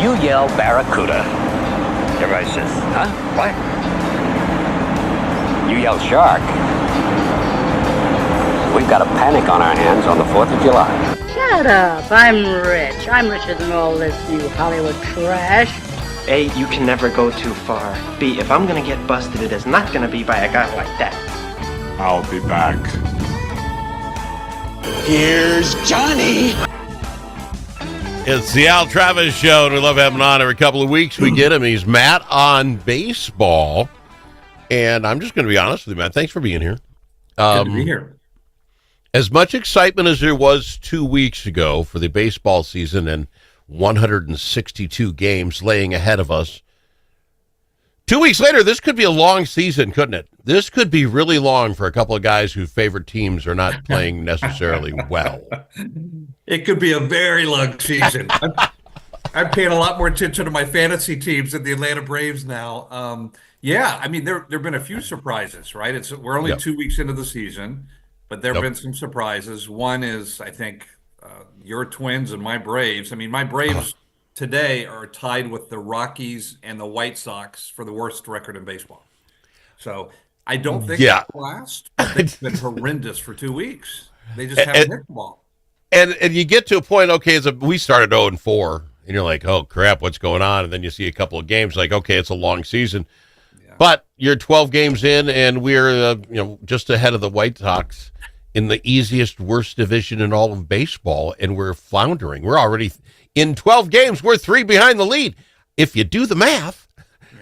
You yell Barracuda. Everybody says, huh? What? You yell shark. We've got a panic on our hands on the 4th of July. Shut up. I'm rich. I'm richer than all this new Hollywood trash. A, you can never go too far. B, if I'm gonna get busted, it is not gonna be by a guy like that. I'll be back. Here's Johnny. It's the Al Travis Show, and we love having him on every couple of weeks. We get him. He's Matt on baseball. And I'm just going to be honest with you, Matt. Thanks for being here. Good to be here. As much excitement as there was 2 weeks ago for the baseball season and 162 games laying ahead of us, 2 weeks later, this could be a long season, couldn't it? This could be really long for a couple of guys whose favorite teams are not playing necessarily well. It could be a very long season. I'm paying a lot more attention to my fantasy teams than the Atlanta Braves now. Yeah, I mean, there have been a few surprises, right? We're only 2 weeks into the season, but there have been some surprises. One is, I think, your Twins and my Braves. I mean, my Braves today are tied with the Rockies and the White Sox for the worst record in baseball. So I don't think that will last. It's been horrendous for 2 weeks. They just haven't hit the ball. And you get to a point, okay, we started 0-4, and you're like, oh, crap, what's going on? And then you see a couple of games, like, okay, it's a long season. Yeah. But you're 12 games in, and we're just ahead of the White Sox in the easiest, worst division in all of baseball, and we're floundering. We're already, in 12 games, we're 3 behind the lead. If you do the math,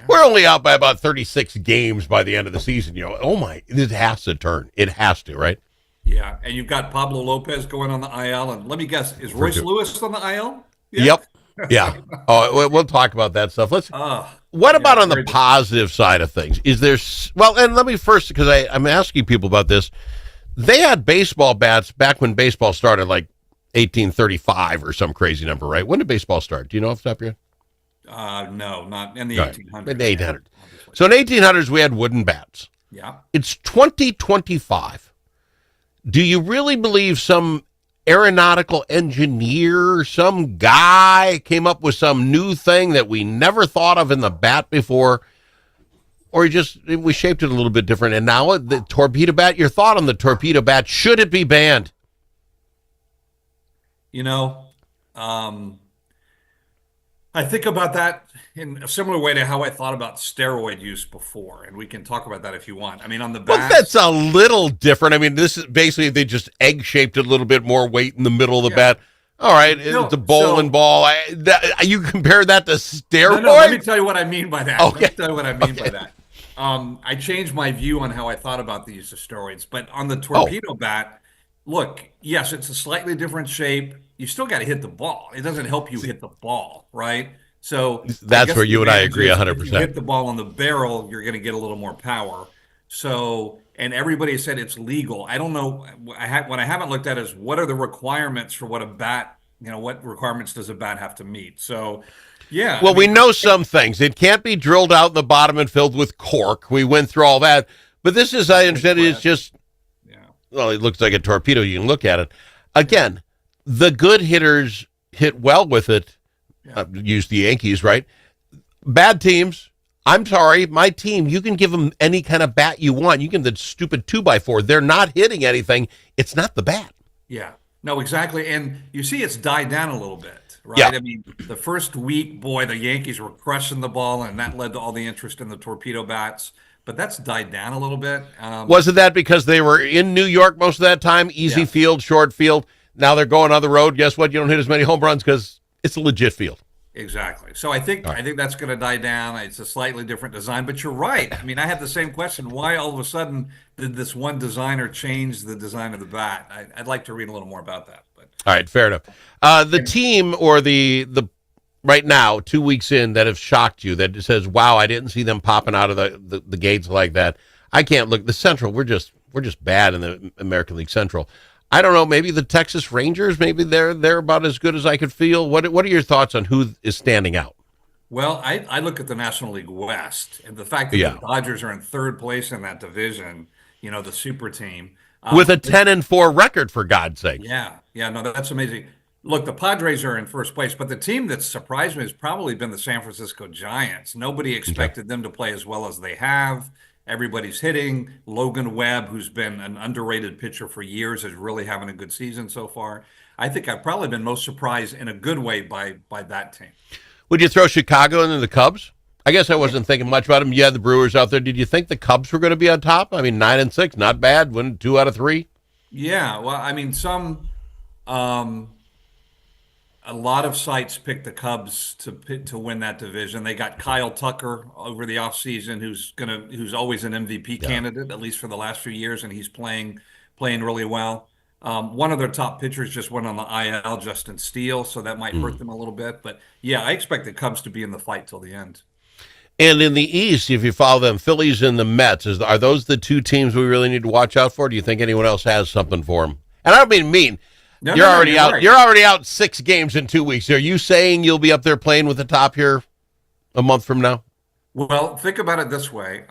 we're only out by about 36 games by the end of the season. It has to turn. It has to, right? Yeah, and you've got Pablo Lopez going on the IL, and let me guess, is Royce Lewis on the IL? Yeah. Yep. Yeah. Oh, we'll talk about that stuff. What about on the positive side of things? Is there? Well, and let me first, because I'm asking people about this. They had baseball bats back when baseball started, like 1835 or some crazy number, right? When did baseball start? Do you know off the top of your head? No, not in the 1800s. In the 1800s. So in 1800s, we had wooden bats. Yeah. It's 2025. Do you really believe some aeronautical engineer, some guy came up with some new thing that we never thought of in the bat before? Or we shaped it a little bit different, and now the torpedo bat, your thought on the torpedo bat, should it be banned? I think about that in a similar way to how I thought about steroid use before, and we can talk about that if you want. I mean, on the bat, well, that's a little different. I mean, this is basically they just egg-shaped it a little bit more weight in the middle of the bat. All right, it's a bowling ball. You compare that to steroids? No, let me tell you what I mean by that. Okay. Let me tell you what I mean by that. I changed my view on how I thought about the use of steroids, but on the torpedo bat, look, yes, it's a slightly different shape. You still got to hit the ball. It doesn't help you hit the ball, right? So that's where you and I agree 100%. If you hit the ball on the barrel, you're going to get a little more power. So, and everybody said it's legal. I don't know. What I haven't looked at is what are the requirements for what a bat, what requirements does a bat have to meet? So, yeah. Well, we know some things. It can't be drilled out in the bottom and filled with cork. We went through all that. But this is, I understand, it's just, well, it looks like a torpedo. You can look at it. Again, the good hitters hit well with it. Use the Yankees, right? Bad teams, I'm sorry, my team, you can give them any kind of bat you want. You can give the stupid 2x4. They're not hitting anything. It's not the bat. Yeah, no, exactly. And you see it's died down a little bit, right? Yeah. I mean, the first week, boy, the Yankees were crushing the ball, and that led to all the interest in the torpedo bats. But that's died down a little bit. Wasn't that because they were in New York most of that time? Easy field, short field. Now they're going on the road. Guess what? You don't hit as many home runs because it's a legit field. Exactly. So I think that's going to die down. It's a slightly different design, but you're right. I mean, I had the same question. Why all of a sudden did this one designer change the design of the bat? I'd like to read a little more about that. But all right, fair enough. The team or the right now, 2 weeks in, that have shocked you, that says, wow, I didn't see them popping out of the gates like that. I can't look. The Central, we're just bad in the American League Central. I don't know, maybe the Texas Rangers, maybe they're about as good as I could feel. What are your thoughts on who is standing out? Well, I look at the National League West, and the fact that the Dodgers are in third place in that division, the super team. With a 10-4 record, for God's sake. Yeah, no, that's amazing. Look, the Padres are in first place, but the team that surprised me has probably been the San Francisco Giants. Nobody expected them to play as well as they have. Everybody's hitting. Logan Webb, who's been an underrated pitcher for years, is really having a good season so far. I think I've probably been most surprised in a good way by that team. Would you throw Chicago into the Cubs? I guess I wasn't thinking much about them. You had the Brewers out there. Did you think the Cubs were going to be on top? I mean, 9-6, not bad. Win 2 out of 3. Yeah, well, I mean, a lot of sites picked the Cubs to win that division. They got Kyle Tucker over the offseason, who's always an MVP candidate, at least for the last few years, and he's playing really well. One of their top pitchers just went on the IL, Justin Steele, so that might hurt them a little bit. But yeah, I expect the Cubs to be in the fight till the end. And in the East, if you follow them, Phillies and the Mets, are those the 2 teams we really need to watch out for? Do you think anyone else has something for them? And I don't mean mean. You're already out. Right. You're already out 6 games in 2 weeks. Are you saying you'll be up there playing with the top here a month from now? Well, think about it this way.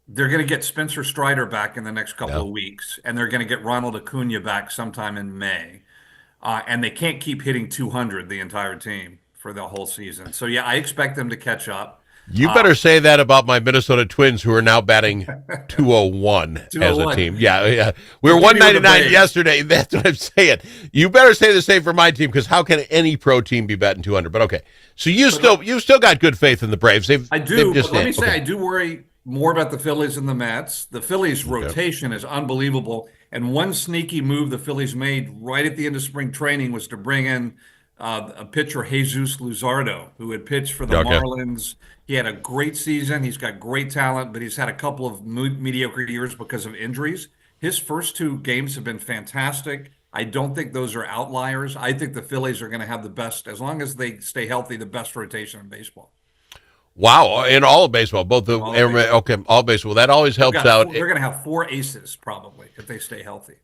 They're going to get Spencer Strider back in the next couple of weeks, and they're going to get Ronald Acuna back sometime in May. And they can't keep hitting 200 the entire team for the whole season. So, yeah, I expect them to catch up. You better say that about my Minnesota Twins, who are now batting 201 as a team. Yeah. We were 199 yesterday. That's what I'm saying. You better say the same for my team, because how can any pro team be batting 200? But okay, so you still got good faith in the Braves. I do. But let me say, I do worry more about the Phillies and the Mets. The Phillies' rotation is unbelievable, and one sneaky move the Phillies made right at the end of spring training was to bring in a pitcher, Jesus Luzardo, who had pitched for the Marlins. He had a great season. He's got great talent, but he's had a couple of mediocre years because of injuries. His first 2 games have been fantastic. I don't think those are outliers. I think the Phillies are going to have the best, as long as they stay healthy, the best rotation in baseball. Wow, in all of baseball, all baseball. That always helps out. They're going to have 4 aces probably if they stay healthy.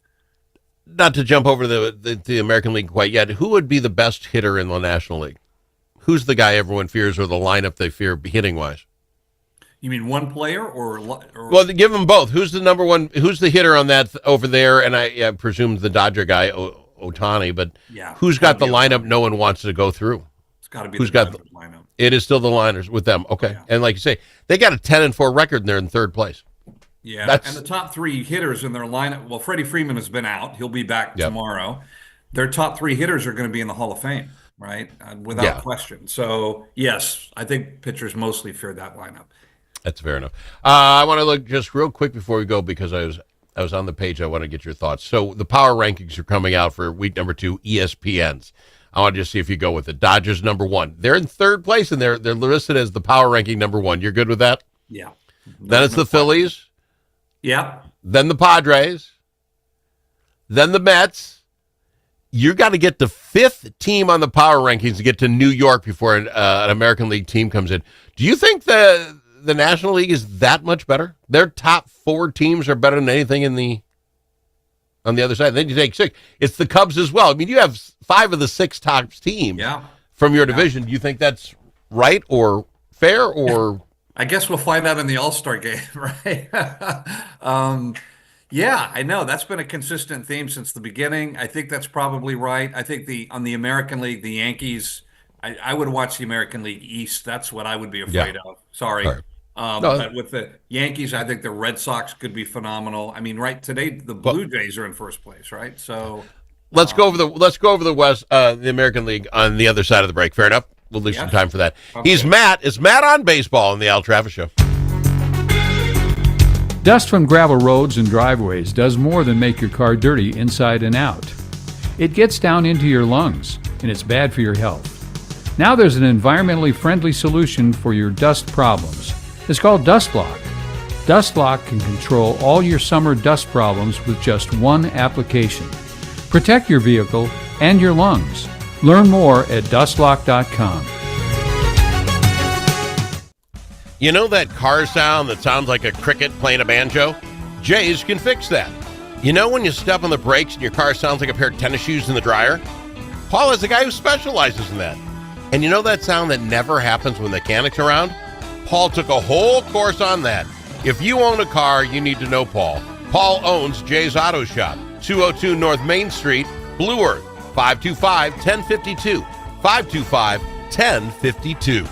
Not to jump over the American League quite yet, who would be the best hitter in the National League? Who's the guy everyone fears, or the lineup they fear hitting-wise? You mean one player or? Well, give them both. Who's the number one? Who's the hitter on that over there? And I presume the Dodger guy, Ohtani. But who's got the lineup no one wants to go through? It's got to be the lineup. It is still the liners with them. Okay, and like you say, they got a 10-4 record, and they're in 3rd place. Yeah, and the top 3 hitters in their lineup. Well, Freddie Freeman has been out. He'll be back tomorrow. Their top 3 hitters are going to be in the Hall of Fame, right? Without question. So, yes, I think pitchers mostly fear that lineup. That's fair enough. I want to look just real quick before we go, because I was on the page. I want to get your thoughts. So the power rankings are coming out for week number 2, ESPN's. I want to just see if you go with it. Dodgers number 1. They're in 3rd place, and they're listed as the power ranking number 1. You're good with that? Yeah. Then it's the Phillies. Yeah. Then the Padres. Then the Mets. You got to get the 5th team on the power rankings to get to New York before an American League team comes in. Do you think the National League is that much better? Their top 4 teams are better than anything on the other side. Then you take 6. It's the Cubs as well. I mean, you have 5 of the 6 top teams from your division. Do you think that's right or fair or? I guess we'll find out in the All-Star game, right? Yeah, I know. That's been a consistent theme since the beginning. I think that's probably right. I think on the American League, the Yankees, I would watch the American League East. That's what I would be afraid of. Sorry. Right. But with the Yankees, I think the Red Sox could be phenomenal. I mean, right today, the Blue Jays are in first place, right? So let's go over the West, the American League on the other side of the break. Fair enough. We'll leave some time for that. Okay. He's Matt. Is Matt on baseball on the Al Travis Show? Dust from gravel roads and driveways does more than make your car dirty inside and out. It gets down into your lungs, and it's bad for your health. Now there's an environmentally friendly solution for your dust problems. It's called DustBlock. DustBlock can control all your summer dust problems with just one application. Protect your vehicle and your lungs. Learn more at dustblock.com. You know that car sound that sounds like a cricket playing a banjo? Jay's can fix that. You know when you step on the brakes and your car sounds like a pair of tennis shoes in the dryer? Paul is a guy who specializes in that. And you know that sound that never happens when the mechanic's around? Paul took a whole course on that. If you own a car, you need to know Paul. Paul owns Jay's Auto Shop, 202 North Main Street, Blue Earth. 525-1052. 525-1052.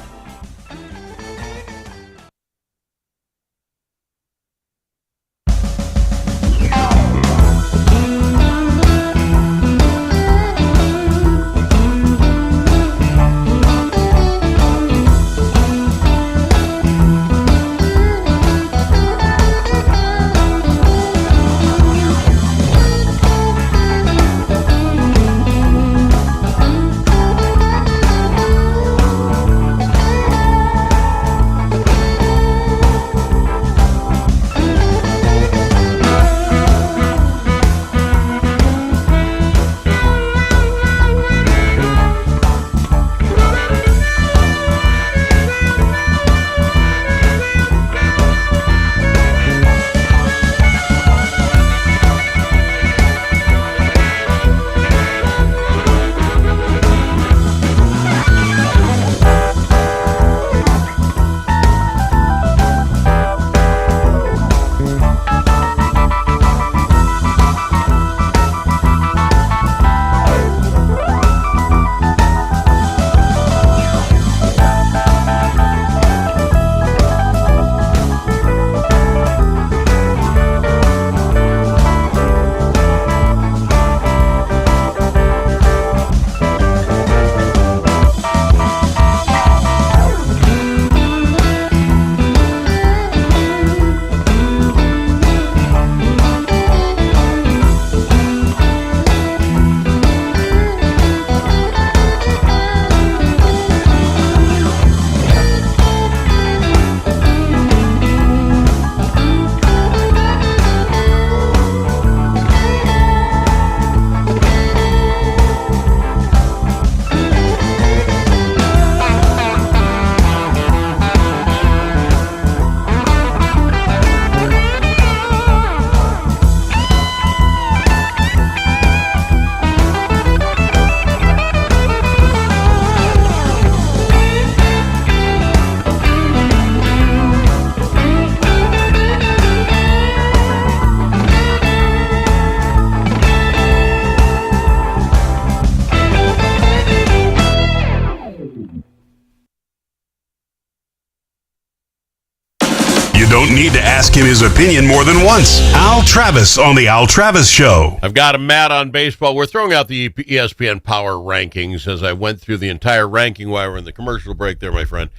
Don't need to ask him his opinion more than once. Al Travis on the Al Travis Show. I've got a Matt on baseball. We're throwing out the ESPN Power Rankings as I went through the entire ranking while we're in the commercial break there, my friend.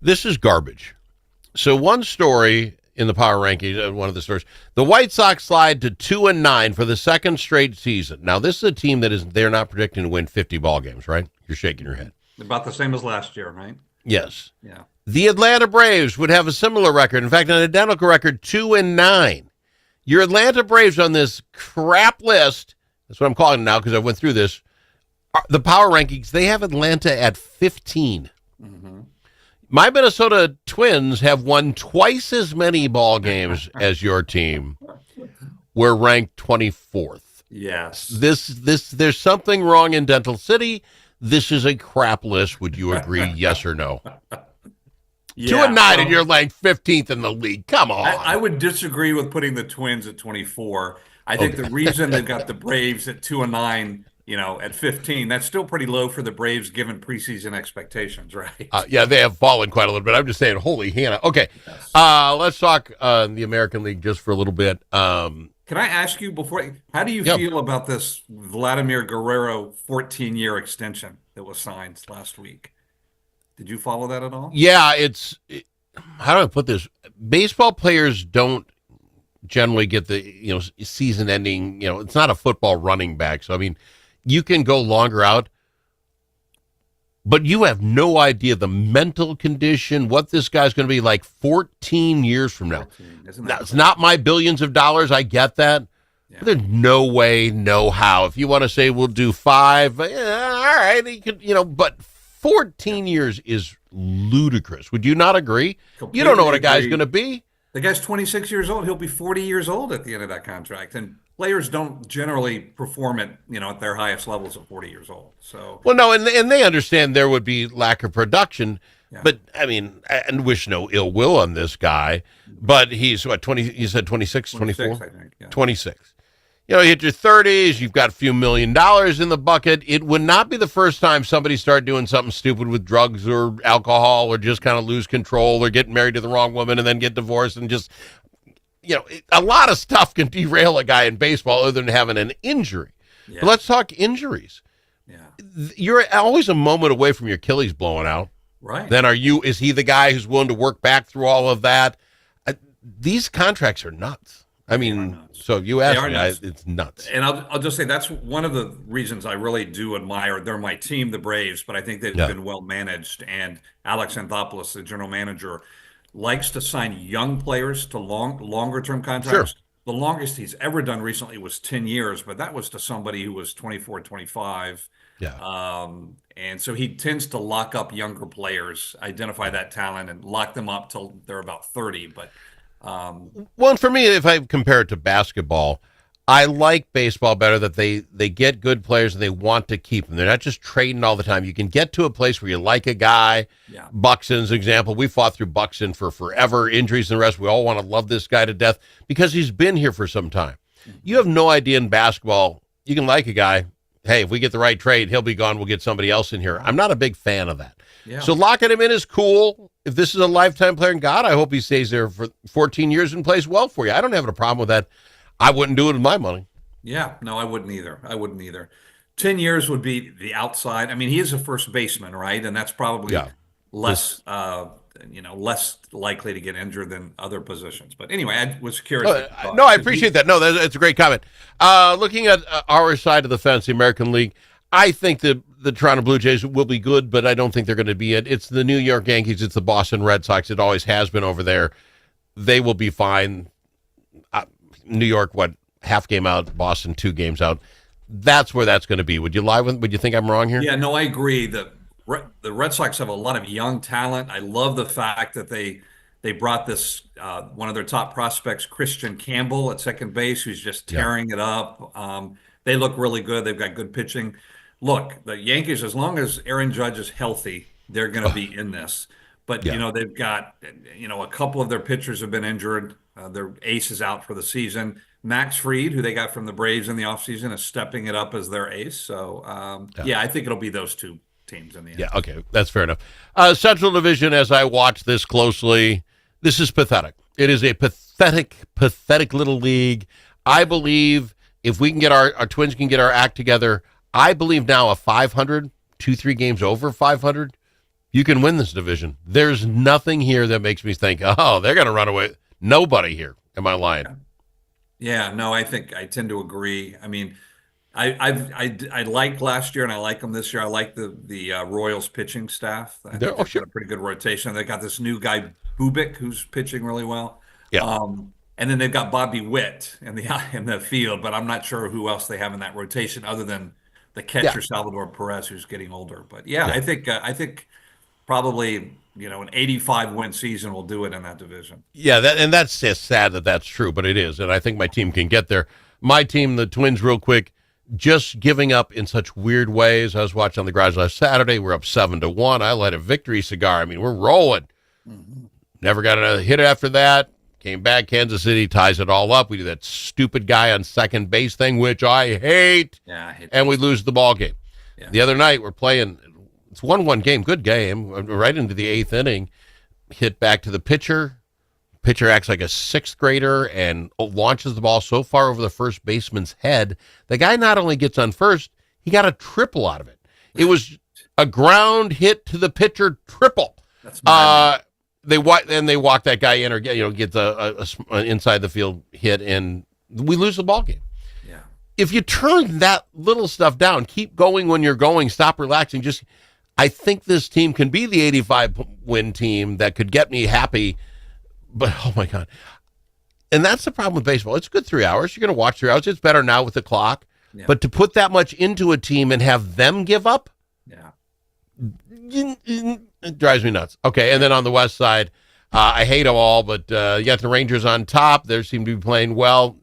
This is garbage. So one story in the Power Rankings, one of the stories, the White Sox slide to 2-9 for the second straight season. Now, this is a team that they're not predicting to win 50 ball games, right? You're shaking your head. About the same as last year, right? Yes. Yeah. The Atlanta Braves would have a similar record. In fact, an identical record, 2-9. Your Atlanta Braves on this crap list, that's what I'm calling it now because I went through this, the Power Rankings, they have Atlanta at 15. Mm-hmm. My Minnesota Twins have won twice as many ball games as your team. We're ranked 24th. Yes. There's something wrong in Dental City. This is a crap list. Would you agree? Yes or no? Yeah, 2-9, and you're ranked 15th in the league. Come on. I would disagree with putting the Twins at 24. I think the reason they've got the Braves at 2-9, at 15, that's still pretty low for the Braves given preseason expectations, right? Yeah, they have fallen quite a little bit. I'm just saying, holy Hannah. Okay, yes. Let's talk the American League just for a little bit. Can I ask you how do you feel about this Vladimir Guerrero 14-year extension that was signed last week? Did you follow that at all? Yeah, how do I put this? Baseball players don't generally get the, season ending, it's not a football running back. So, I mean, you can go longer out, but you have no idea the mental condition, what this guy's going to be like 14 years from now. It's not my billions of dollars. I get that. Yeah. But there's no way, no how. If you want to say we'll do 5, all right, you could, but 14 years is ludicrous. Would you not agree? Completely you don't know what a guy's agree. going to be. The guy's 26 years old. He'll be 40 years old at the end of that contract. And players don't generally perform at their highest levels at 40 years old. So well, no, and they understand there would be lack of production. Yeah. But I mean, I wish no ill will on this guy. But he's what 20? You said 26, 24, I think. Yeah. 26. you hit your 30s, you've got a few $1 million in the bucket. It would not be the first time somebody started doing something stupid with drugs or alcohol or just kind of lose control or get married to the wrong woman and then get divorced and just, a lot of stuff can derail a guy in baseball other than having an injury. Yeah. But let's talk injuries. Yeah. You're always a moment away from your Achilles blowing out. Right. Then is he the guy who's willing to work back through all of that? These contracts are nuts. I mean, so you asked me, it's nuts. And I'll just say that's one of the reasons I really do admire. They're my team, the Braves, but I think they've been well managed. And Alex Anthopoulos, the general manager, likes to sign young players to longer term contracts. Sure. The longest he's ever done recently was 10 years, but that was to somebody who was 24, 25. Yeah. And so he tends to lock up younger players, identify that talent, and lock them up till they're about 30. But well, for me, if I compare it to basketball, I like baseball better that they get good players and they want to keep them. They're not just trading all the time. You can get to a place where you like a guy. Yeah. Buxton's example. We fought through Buxton for forever, injuries and the rest. We all want to love this guy to death because he's been here for some time. Mm-hmm. You have no idea in basketball. You can like a guy. Hey, if we get the right trade, he'll be gone. We'll get somebody else in here. I'm not a big fan of that. Yeah. So locking him in is cool. If this is a lifetime player, and God, I hope he stays there for 14 years and plays well for you. I don't have a problem with that. I wouldn't do it with my money. Yeah, no, I wouldn't either. 10 years would be the outside. I mean, he is a first baseman, right? And that's probably less, less likely to get injured than other positions. But anyway, I was curious. No, I appreciate that. No, that's a great comment. Looking at our side of the fence, the American League, I think the Toronto Blue Jays will be good, but I don't think they're going to be it. It's the New York Yankees. It's the Boston Red Sox. It always has been over there. They will be fine. New York, half game out, Boston 2 games out. That's where that's going to be. Would you think I'm wrong here? Yeah, no, I agree. The Red Sox have a lot of young talent. I love the fact that they brought this one of their top prospects, Christian Campbell, at second base, who's just tearing it up. They look really good. They've got good pitching. Look, the Yankees, as long as Aaron Judge is healthy, they're going to be in this. But, they've got, a couple of their pitchers have been injured. Their ace is out for the season. Max Fried, who they got from the Braves in the offseason, is stepping it up as their ace. So, I think it'll be those two teams in the end. Yeah, okay. That's fair enough. Central Division, as I watch this closely, this is pathetic. It is a pathetic little league. I believe if we can get our Twins can get our act together, I believe now a 500, 2-3 games over 500, you can win this division. There's nothing here that makes me think, oh, they're going to run away. Nobody here. Am I lying? Yeah, no, I think I tend to agree. I mean, I liked last year and I like them this year. I like the Royals pitching staff. I think they've got a pretty good rotation. They got this new guy, Bubik, who's pitching really well. Yeah. And then they've got Bobby Witt in the field, but I'm not sure who else they have in that rotation other than the catcher Salvador Perez, who's getting older. But I think probably an 85 win season will do it in that division. Yeah, that's just sad that that's true, but it is, and I think my team can get there. My team, the Twins, real quick, just giving up in such weird ways. I was watching on the garage last Saturday. We're up 7-1. I light a victory cigar. I mean, we're rolling. Mm-hmm. Never got another hit after that. Came back, Kansas City ties it all up. We do that stupid guy on second base thing, which I hate. Yeah, I hate and we lose the ball game. Yeah. The other night, we're playing, it's 1-1 game, good game, right into the 8th inning. Hit back to the pitcher. Pitcher acts like a 6th grader and launches the ball so far over the first baseman's head. The guy not only gets on first, he got a triple out of it. It was a ground hit to the pitcher triple. That's They walk that guy in or get a inside the field hit, and we lose the ball game. Yeah. If you turn that little stuff down, keep going when you're going, stop relaxing. I think this team can be the 85 win team that could get me happy. But oh my God, and that's the problem with baseball. It's a good 3 hours. You're going to watch 3 hours. It's better now with the clock. Yeah. But to put that much into a team and have them give up. Yeah. It drives me nuts. Okay, and then on the west side, I hate them all, but you got the Rangers on top. They seem to be playing well.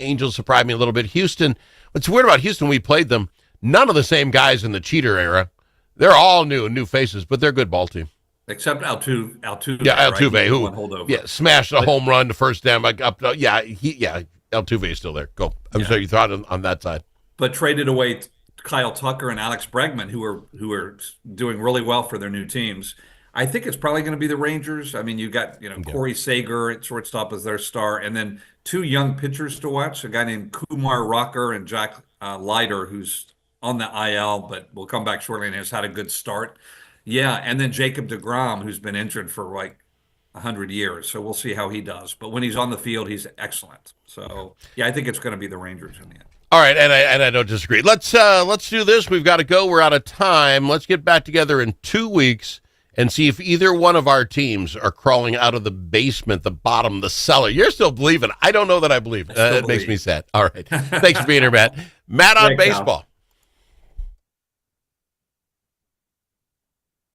Angels surprised me a little bit. Houston, what's weird about Houston, we played them. None of the same guys in the Cheater era. They're all new faces, but they're a good ball team. Except Altuve. Yeah, Altuve, right? who smashed a home run the first time. He Altuve is still there. Go. I'm sorry, you thought on that side. But traded away Kyle Tucker and Alex Bregman, who are doing really well for their new teams. I think it's probably going to be the Rangers. I mean, you got Corey Seager at shortstop as their star, and then two young pitchers to watch: a guy named Kumar Rocker and Jack Leiter, who's on the IL but will come back shortly and has had a good start. Yeah, and then Jacob deGrom, who's been injured for like 100 years. So we'll see how he does. But when he's on the field, he's excellent. So yeah, I think it's going to be the Rangers in the end. All right, and I don't disagree. Let's do this. We've got to go. We're out of time. Let's get back together in 2 weeks and see if either one of our teams are crawling out of the basement, the bottom, the cellar. You're still believing. I don't know that I believe. It makes me sad. All right. Thanks for being here, Matt. Matt on Thanks, baseball. Al.